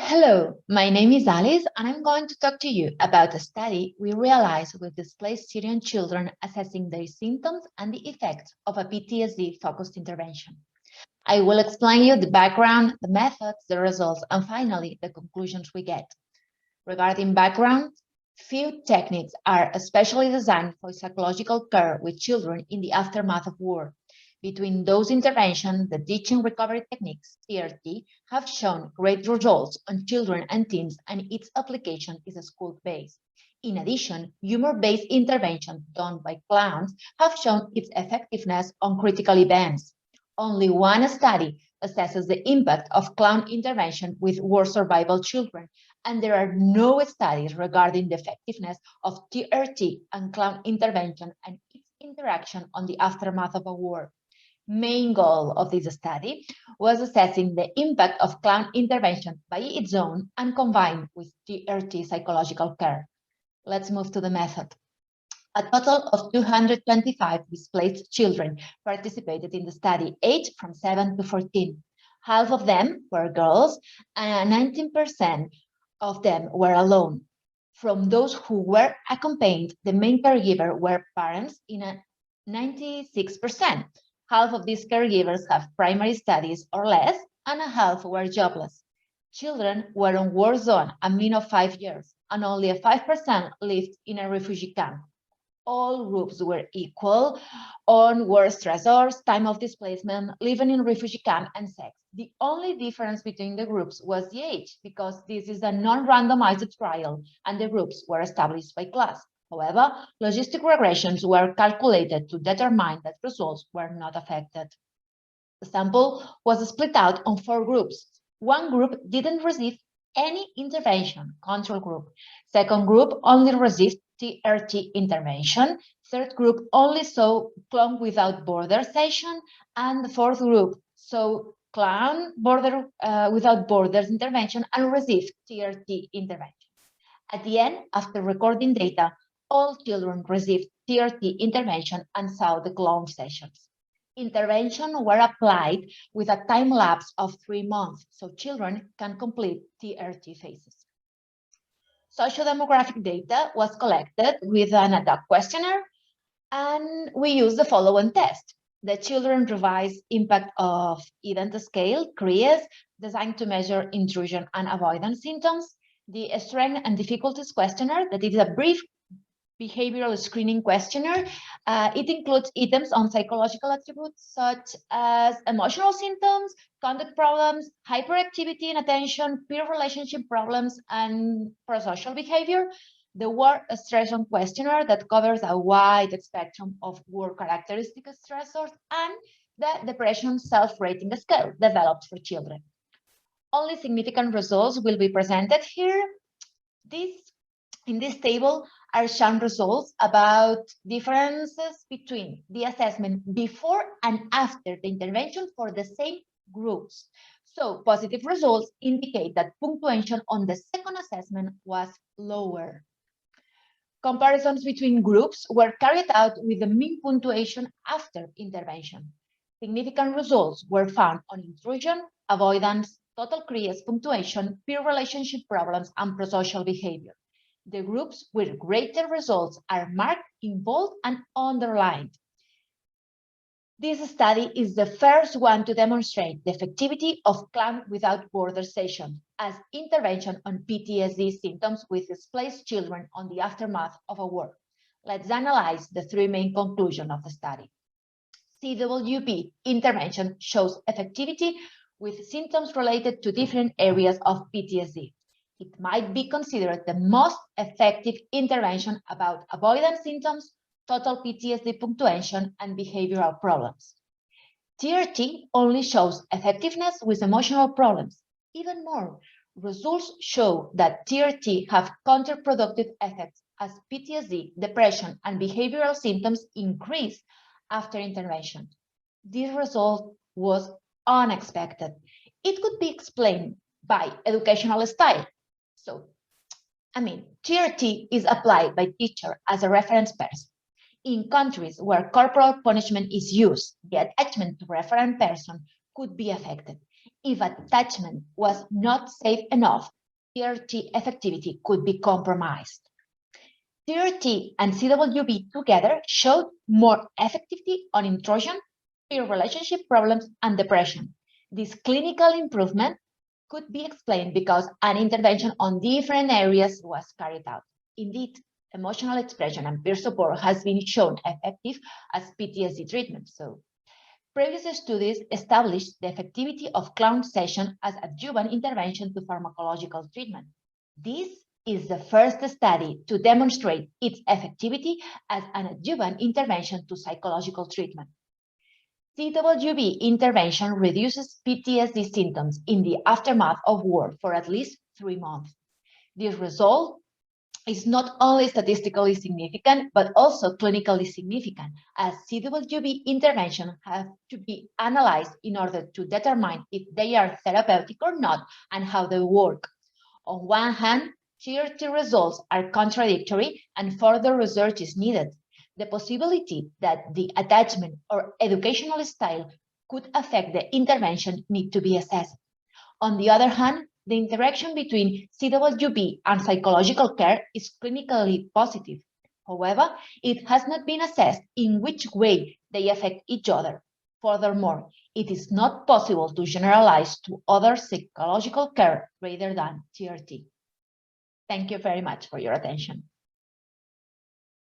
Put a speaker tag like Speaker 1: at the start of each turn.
Speaker 1: Hello, my name is Alice, and I'm going to talk to you about a study we realized with displaced Syrian children assessing their symptoms and the effects of a PTSD-focused intervention. I will explain you the background, the methods, the results, and finally, the conclusions we get. Regarding background, few techniques are especially designed for psychological care with children in the aftermath of war. Between those interventions, the teaching recovery techniques, TRT, have shown great results on children and teens, and its application is school-based. In addition, humor-based interventions done by clowns have shown its effectiveness on critical events. Only one study assesses the impact of clown intervention with war survival children, and there are no studies regarding the effectiveness of TRT and clown intervention and its interaction on the aftermath of a war. Main goal of this study was assessing the impact of clown intervention by its own and combined with TRT psychological care. Let's move to the method. A total of 225 displaced children participated in the study, aged from 7 to 14. Half of them were girls, and 19% of them were alone. From those who were accompanied, the main caregiver were parents in a 96%. Half of these caregivers have primary studies or less, and a half were jobless. Children were on war zone a mean of 5 years, and only 5% lived in a refugee camp. All groups were equal on war stressors, time of displacement, living in refugee camp, and sex. The only difference between the groups was the age, because this is a non-randomized trial, and the groups were established by class. However, logistic regressions were calculated to determine that results were not affected. The sample was split out on 4 groups. One group didn't receive any intervention, control group. Second group only received TRT intervention. Third group only saw Clown Without Borders session. And the fourth group saw Clown Without Borders intervention and received TRT intervention. At the end, after recording data, all children received TRT intervention and saw the clown sessions. Interventions were applied with a time lapse of 3 months, so children can complete TRT phases. Sociodemographic data was collected with an adult questionnaire, and we used the following test. The children revised impact of event scale, CRIES, designed to measure intrusion and avoidance symptoms. The strength and difficulties questionnaire, that is a brief behavioral screening questionnaire. It includes items on psychological attributes such as emotional symptoms, conduct problems, hyperactivity and attention, peer relationship problems, and prosocial behavior. The war stressor questionnaire that covers a wide spectrum of war characteristic stressors, and the depression self-rating scale developed for children. Only significant results will be presented here. In this table are shown results about differences between the assessment before and after the intervention for the same groups. So positive results indicate that punctuation on the second assessment was lower. Comparisons between groups were carried out with the mean punctuation after intervention. Significant results were found on intrusion, avoidance, total CRIES punctuation, peer relationship problems, and prosocial behavior. The groups with greater results are marked in bold and underlined. This study is the first one to demonstrate the effectivity of Clown Without Borders session as intervention on PTSD symptoms with displaced children on the aftermath of a war. Let's analyze the 3 main conclusions of the study. CWB intervention shows effectivity with symptoms related to different areas of PTSD. It might be considered the most effective intervention about avoidance symptoms, total PTSD punctuation, and behavioral problems. TRT only shows effectiveness with emotional problems. Even more, results show that TRT have counterproductive effects as PTSD, depression, and behavioral symptoms increase after intervention. This result was unexpected. It could be explained by educational style. So, TRT is applied by teacher as a reference person. In countries where corporal punishment is used, the attachment to reference person could be affected. If attachment was not safe enough, TRT effectivity could be compromised. TRT and CWB together showed more effectivity on intrusion, peer relationship problems, and depression. This clinical improvement could be explained because an intervention on different areas was carried out. Indeed, emotional expression and peer support has been shown effective as PTSD treatment. So, previous studies established the effectivity of clown session as adjuvant intervention to pharmacological treatment. This is the first study to demonstrate its effectivity as an adjuvant intervention to psychological treatment. CWB intervention reduces PTSD symptoms in the aftermath of war for at least 3 months. This result is not only statistically significant, but also clinically significant, as CWB interventions have to be analyzed in order to determine if they are therapeutic or not and how they work. On one hand, TRT results are contradictory and further research is needed. The possibility that the attachment or educational style could affect the intervention need to be assessed. On the other hand, the interaction between CWB and psychological care is clinically positive. However, it has not been assessed in which way they affect each other. Furthermore, it is not possible to generalize to other psychological care rather than TRT. Thank you very much for your attention.